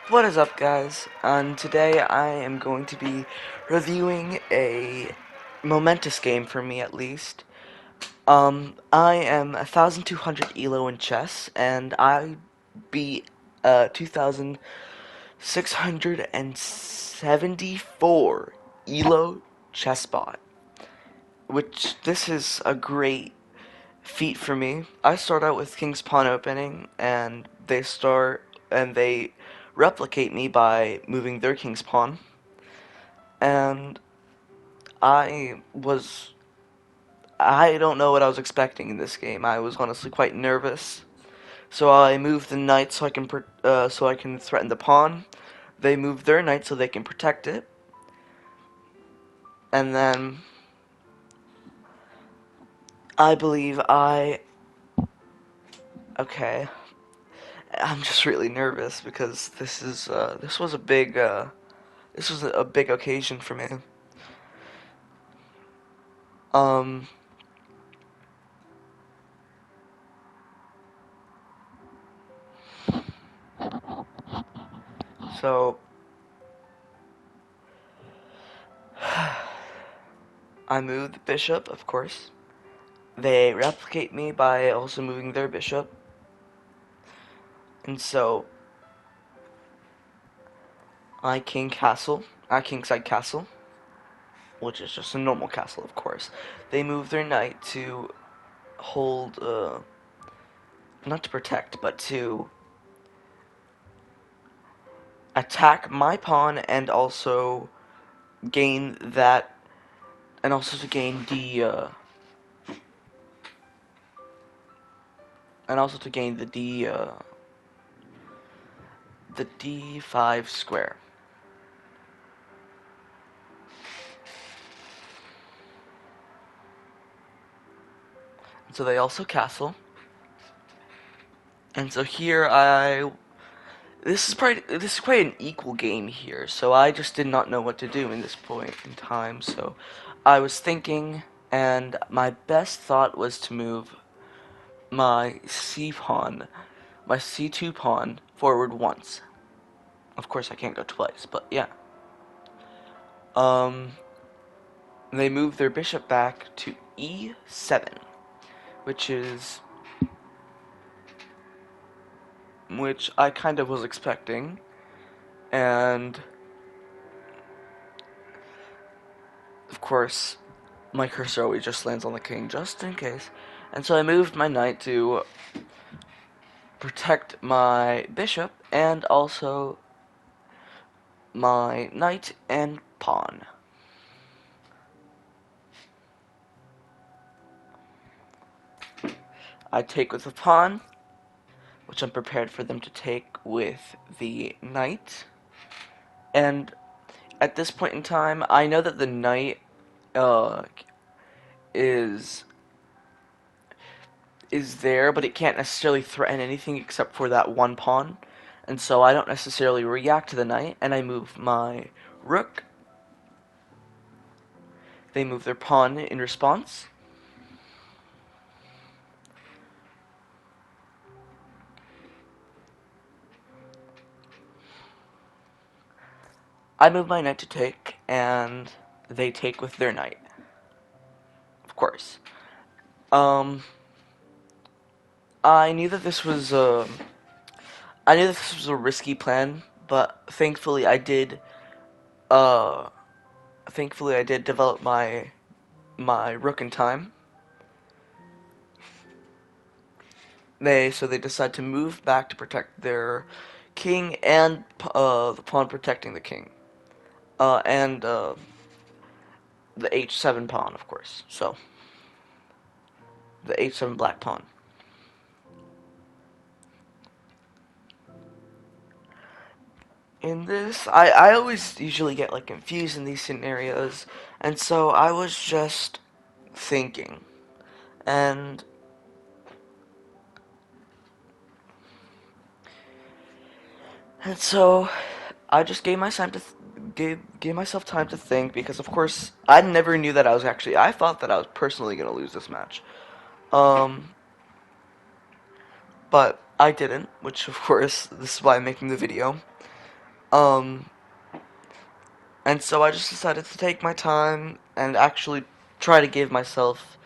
What is up, guys? And today I am going to be reviewing a momentous game for me, at least. I am 1,200 elo in chess, and I beat 2,674 elo chessbot, which this is a great feat for me. I start out with King's Pawn opening, and they replicate me by moving their King's Pawn. And I was I don't know what I was expecting in this game. I was honestly quite nervous. So I moved the knight so I can threaten the pawn. They moved their knight so they can protect it. And then I believe I okay. I'm just really nervous because this was a big occasion for me. Um so I moved the bishop, of course. They replicate me by also moving their bishop. And so I kingside castle, which is just a normal castle, of course. They move their knight to hold, not to protect, but to attack my pawn gain that, and also to gain the d5 square. So they also castle. And so here this is quite an equal game here. So I just did not know what to do in this point in time. So I was thinking, and my best thought was to move my c pawn, my c2 pawn forward once. Of course I can't go twice, but yeah. Um they move their bishop back to e7, which is which I kind of was expecting, and of course my cursor always just lands on the king just in case. And so I moved my knight to protect my bishop and also my knight and pawn. I take with the pawn, which I'm prepared for them to take with the knight. And at this point in time, I know that the knight uh, is there, but it can't necessarily threaten anything except for that one pawn. And so I don't necessarily react to the knight, and I move my rook. They move their pawn in response. I move my knight to take, and they take with their knight. Of course. Um, I knew that this was I knew this was a risky plan, but uh, thankfully I did develop my rook in time. So they decide to move back to protect their king and the pawn protecting the king, and the h7 pawn, of course. So the h7 black pawn. In this, I always usually get like confused in these scenarios, and so I was just thinking, and so I just gave myself time to think, because of course I never knew that I thought that I was personally gonna lose this match, um, but I didn't, which of course this is why I'm making the video. Um, and so I just decided to take my time and actually try to give myself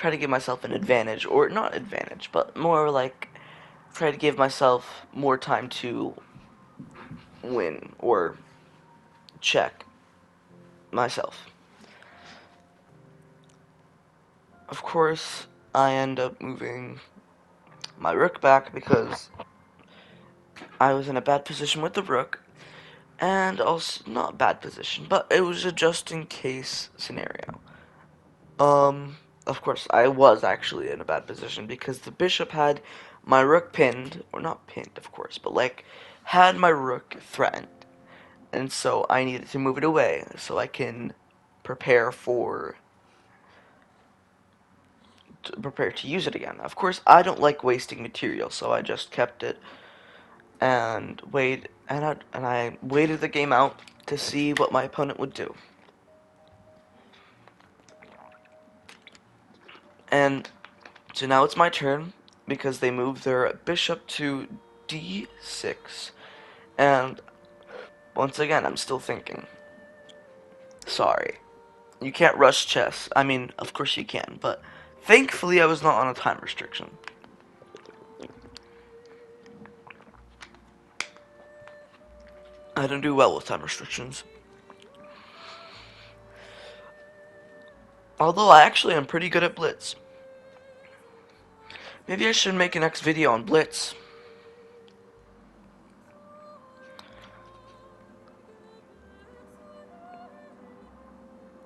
an advantage, or not advantage, but more like try to give myself more time to win or check myself. Of course, I end up moving my rook back because I was in a bad position with the rook, and also not bad position, but it was a just in case scenario. Of course, I was actually in a bad position because the bishop had my rook pinned, or not pinned, of course, but like had my rook threatened, and so I needed to move it away so I can prepare for prepare to use it again. Of course, I don't like wasting material, so I just kept it and I waited the game out to see what my opponent would do. And so now it's my turn because they moved their bishop to d6. And once again, I'm still thinking. Sorry. You can't rush chess. I mean, of course you can, but thankfully I was not on a time restriction. I don't do well with time restrictions. Although I actually am pretty good at Blitz. Maybe I should make a next video on Blitz.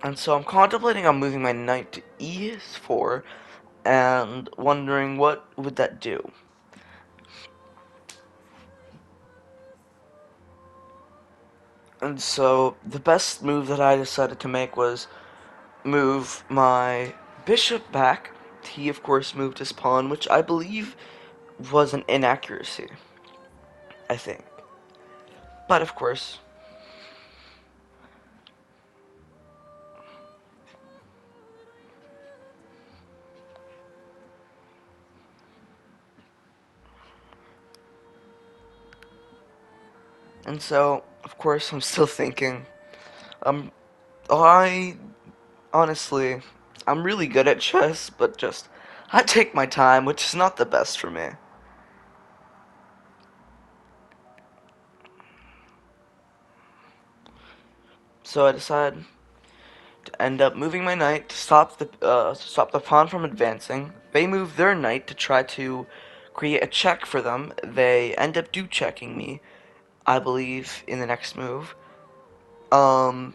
And so I'm contemplating on moving my knight to e4 and wondering what would that do. And so the best move that I decided to make was move my bishop back. He of course moved his pawn, which I believe was an inaccuracy, I think. But of course, and so of course I'm still thinking. Um, I honestly, I'm really good at chess, but just I take my time, which is not the best for me. So I decided to end up moving my knight to stop the pawn from advancing. They move their knight to try to create a check for them. They end up do checking me, I believe, in the next move. Um,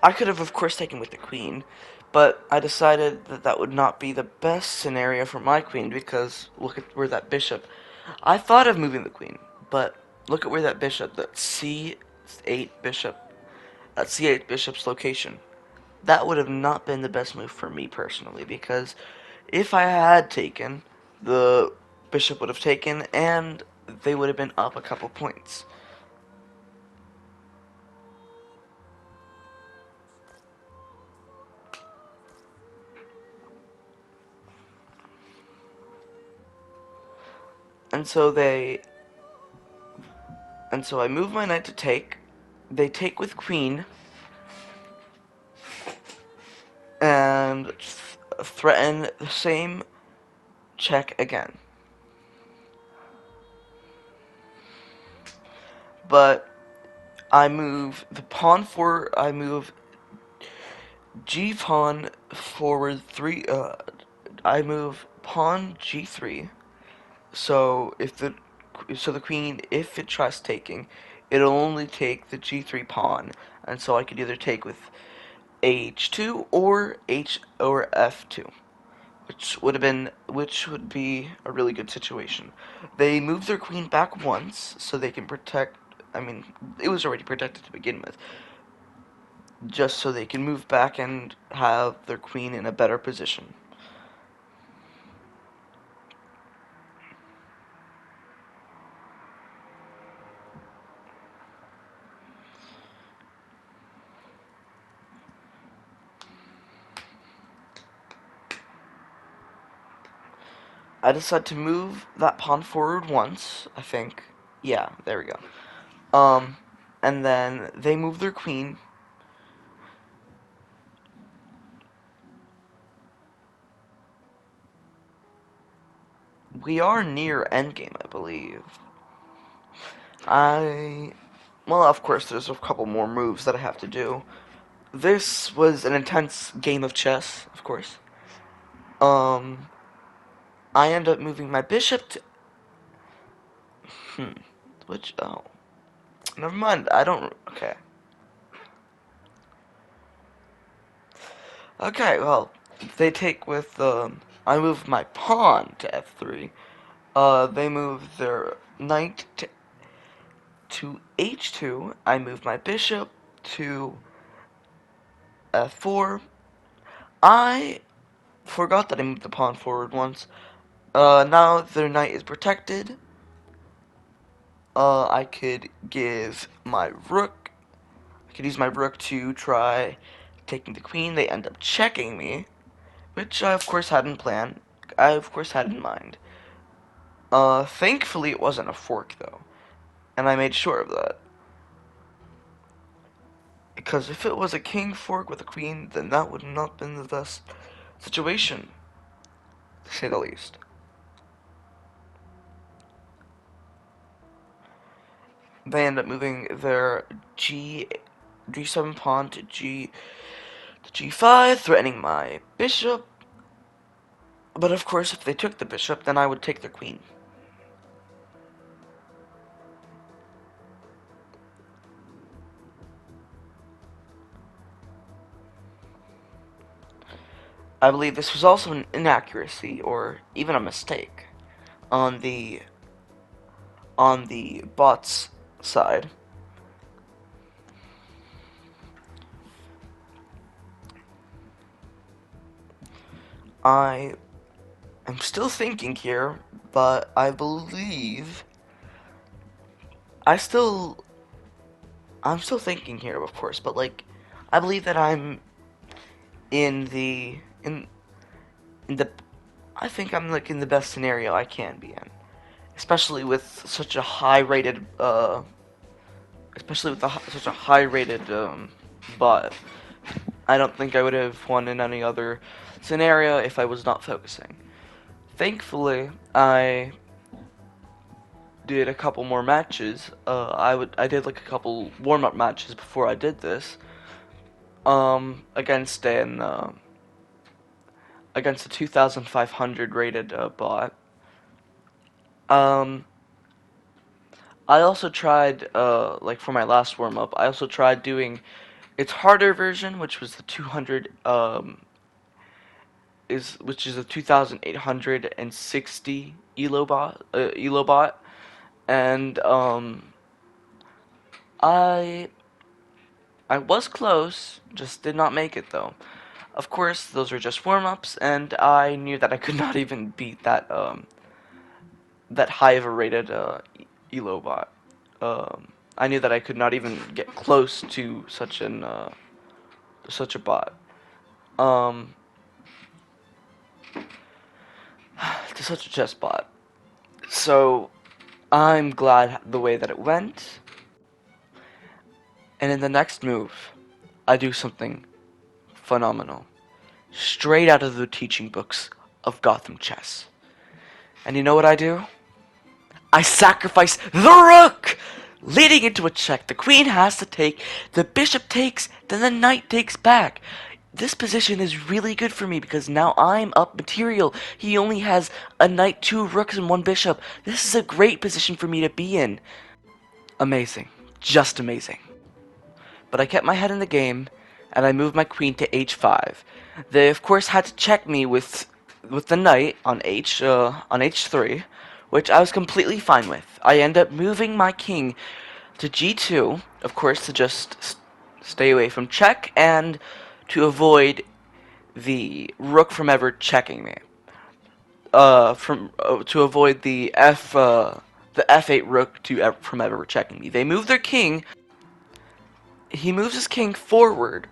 I could have, of course, taken with the queen, but I decided that that would not be the best scenario for my queen because look at where that bishop. I thought of moving the queen, but look at where that bishop, that c8 bishop, that c8 bishop's location. That would have not been the best move for me personally because if I had taken, the bishop would have taken and they would have been up a couple points. And so they and so I move my knight to take. They take with queen and threaten the same check again. But I move g pawn forward 3 I move pawn g3. So the queen, if it tries taking, it'll only take the g3 pawn, and so I could either take with h2 or f2, which would be a really good situation. They move their queen back once so they can protect. I mean, it was already protected to begin with, just so they can move back and have their queen in a better position. I decide to move that pawn forward once, I think. Yeah, there we go. And then they move their queen. We are near endgame, I believe. Well, of course, there's a couple more moves that I have to do. This was an intense game of chess, of course. Um, I end up moving my bishop to... Hmm. Which... Oh. Never mind, I don't... Okay. Okay, well, they take with, I move my pawn to f3. They move their knight to h2. I move my bishop to f4. I forgot that I moved the pawn forward once. Now their knight is protected. I could give my rook. I could use my rook to try taking the queen. They end up checking me, which I of course hadn't planned. I of course had in mind. Thankfully it wasn't a fork though, and I made sure of that. Because if it was a king fork with a queen, then that would not have been the best situation, to say the least. They end up moving their g7 pawn to g5, threatening my bishop. But of course, if they took the bishop, then I would take their queen. I believe this was also an inaccuracy or even a mistake on the bot's side. I am still thinking here, but I believe I'm still thinking here, of course, but like I believe that I'm in the in the I think I'm like in the best scenario I can be in, especially with such a high rated such a high rated bot. I don't think I would have won in any other scenario if I was not focusing. Thankfully, I did a couple more matches. I did like a couple warm up matches before I did this. Against against a 2,500 rated bot. Um, I also tried like for my last warm up. I also tried doing its harder version, which was the 200 which is a 2,860 elo bot, and I I was close, just did not make it though. Of course, those were just warm-ups, and I knew that I could not even beat that high of a rated elo bot. I knew that I could not even get close to such a bot. Um, to such a chess bot. So I'm glad the way that it went. And in the next move, I do something phenomenal, straight out of the teaching books of Gotham chess. And you know what I do? I sacrifice the rook! Leading into a check, the queen has to take, the bishop takes, then the knight takes back. This position is really good for me because now I'm up material. He only has a knight, two rooks, and one bishop. This is a great position for me to be in. Amazing. Just amazing. But I kept my head in the game, and I moved my queen to h5. They of course had to check me with the knight on h3, which I was completely fine with. I end up moving my king to g2, of course, to just stay away from check and to avoid the rook from ever checking me. To avoid the f8 rook from ever checking me. They move their king. He moves his king forward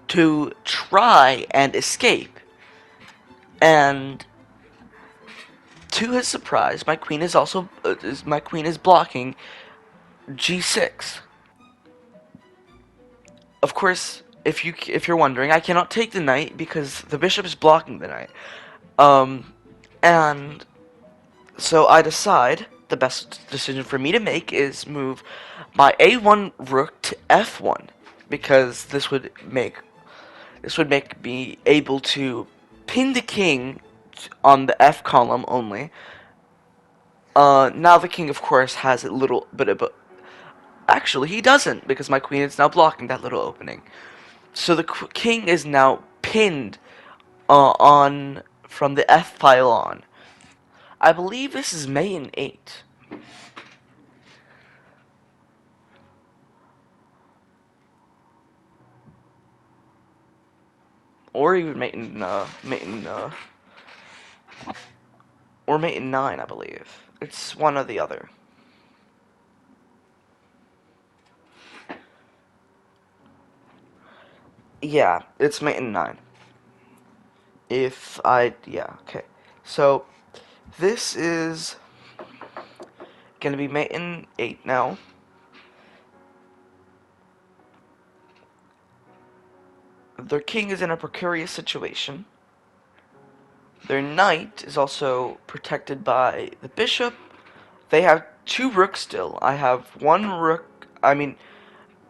to try and escape. And to his surprise, my queen is also my queen is blocking g6. Of course, if you're wondering, I cannot take the knight because the bishop is blocking the knight. And so I decide the best decision for me to make is move my a1 rook to f1 because this would make me able to pin the king on the f column only. Now the king, of course, has a little bit of a... Actually, he doesn't, because my queen is now blocking that little opening. So the king is now pinned on from the f file on. I believe this is mate in 8. Or even mate in, or mate in 9, I believe. It's one or the other. Yeah, it's mate in 9. Yeah, okay. So, this is gonna be mate in 8 now. Their king is in a precarious situation. Their knight is also protected by the bishop. They have 2 rooks still. I have 1 rook,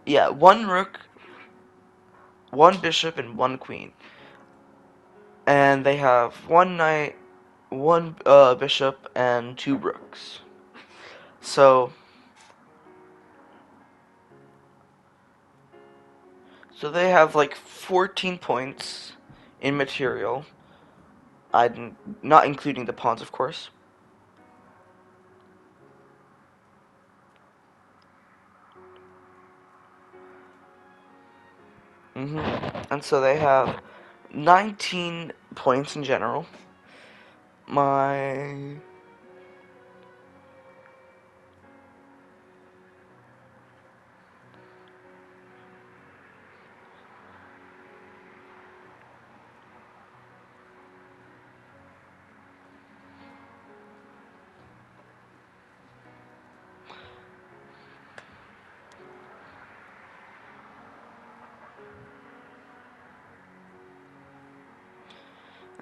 yeah, 1 rook, 1 bishop, and 1 queen. And they have 1 knight, 1 bishop, and 2 rooks. So they have like 14 points in material. I'm not including the pawns, of course. And so they have 19 points in general. My...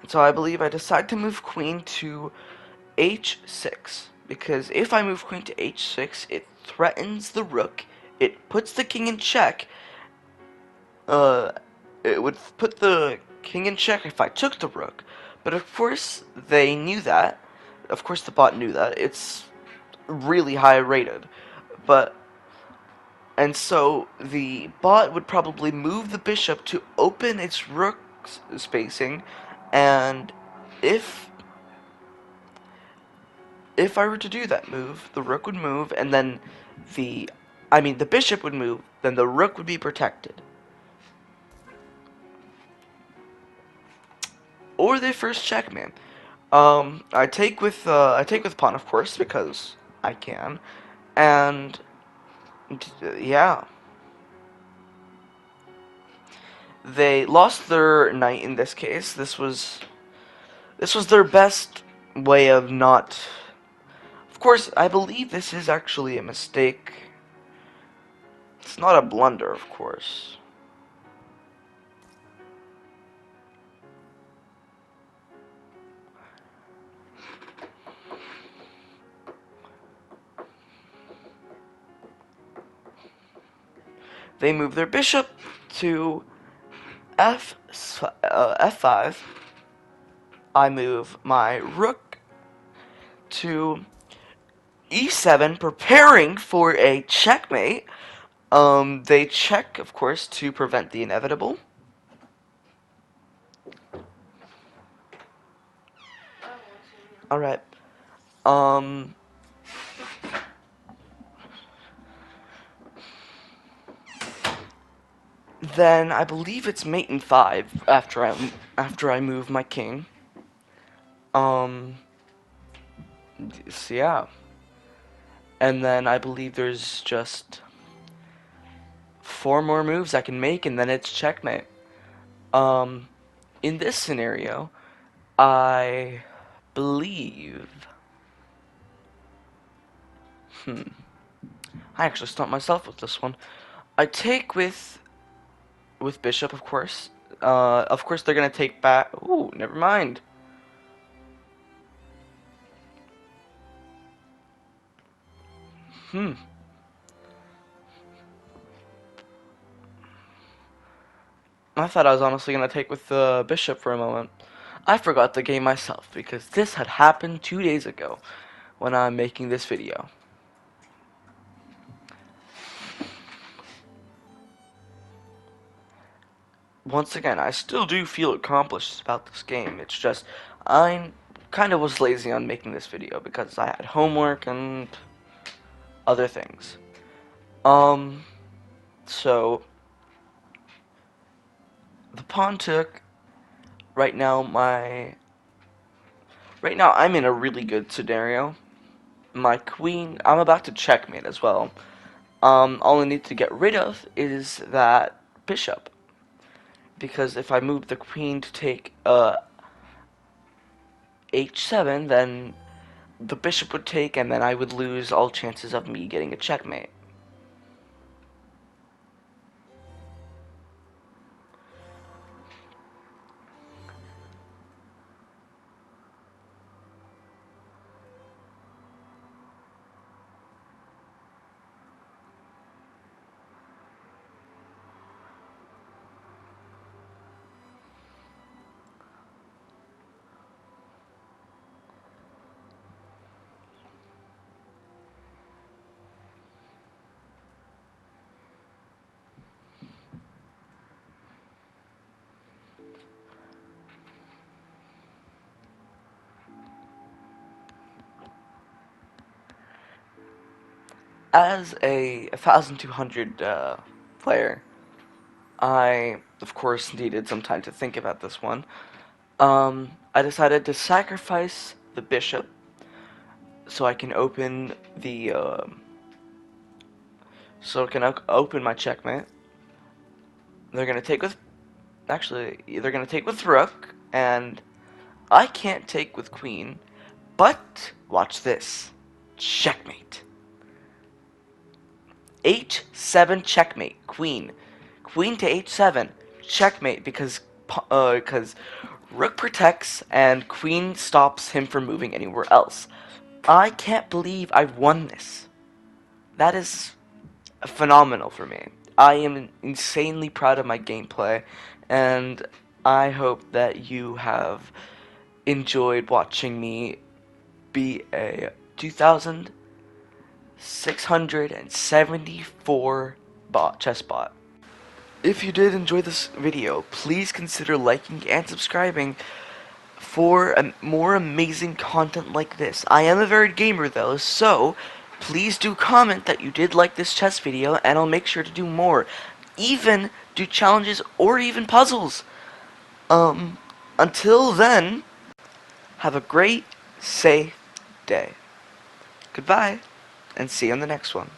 So I believe I decide to move queen to h6. Because if I move queen to h6, it threatens the rook. It puts the king in check. It would put the king in check if I took the rook. But of course, they knew that. Of course, the bot knew that. It's really high rated. And so the bot would probably move the bishop to open its rook spacing, and if I were to do that move, the rook would move, and then the bishop would move, then the rook would be protected. Or they first checkmate. I take with pawn, of course, because I can, and yeah, they lost their knight in this case. This was their best way of not. Of course, I believe this is actually a mistake. It's not a blunder, of course. They move their bishop to f5. I move my rook to e7, preparing for a checkmate. They check, of course, to prevent the inevitable. Alright. Then I believe it's mate in 5 after I move my king. So yeah. And then I believe there's just 4 more moves I can make, and then it's checkmate. In this scenario, I believe I actually stumped myself with this one. I take with bishop, of course. Of course they're gonna take back. Ooh, never mind. Hmm. I thought I was honestly gonna take with the bishop for a moment. I forgot the game myself because this had happened 2 days ago when I'm making this video. Once again, I still do feel accomplished about this game. It's just I kind of was lazy on making this video because I had homework and other things. Um, so the pawn took. Right now, I'm in a really good scenario. My queen, I'm about to checkmate as well. All I need to get rid of is that bishop. Because if I move the queen to take h7, then the bishop would take, and then I would lose all chances of me getting a checkmate. As a 1200 player, I, of course, needed some time to think about this one. I decided to sacrifice the bishop so I can open the open my checkmate. They're gonna take with actually they're gonna take with rook, and I can't take with queen. But watch this, checkmate. H7 checkmate, queen. Queen to h7 checkmate because rook protects and queen stops him from moving anywhere else. I can't believe I've won this. That is phenomenal for me. I am insanely proud of my gameplay, and I hope that you have enjoyed watching me be a 2,674 chess bot. If you did enjoy this video, please consider liking and subscribing for more amazing content like this. I am a varied gamer though, so please do comment that you did like this chess video, and I'll make sure to do more. Even do challenges or even puzzles. Until then, have a great, safe day. Goodbye, and see you on the next one.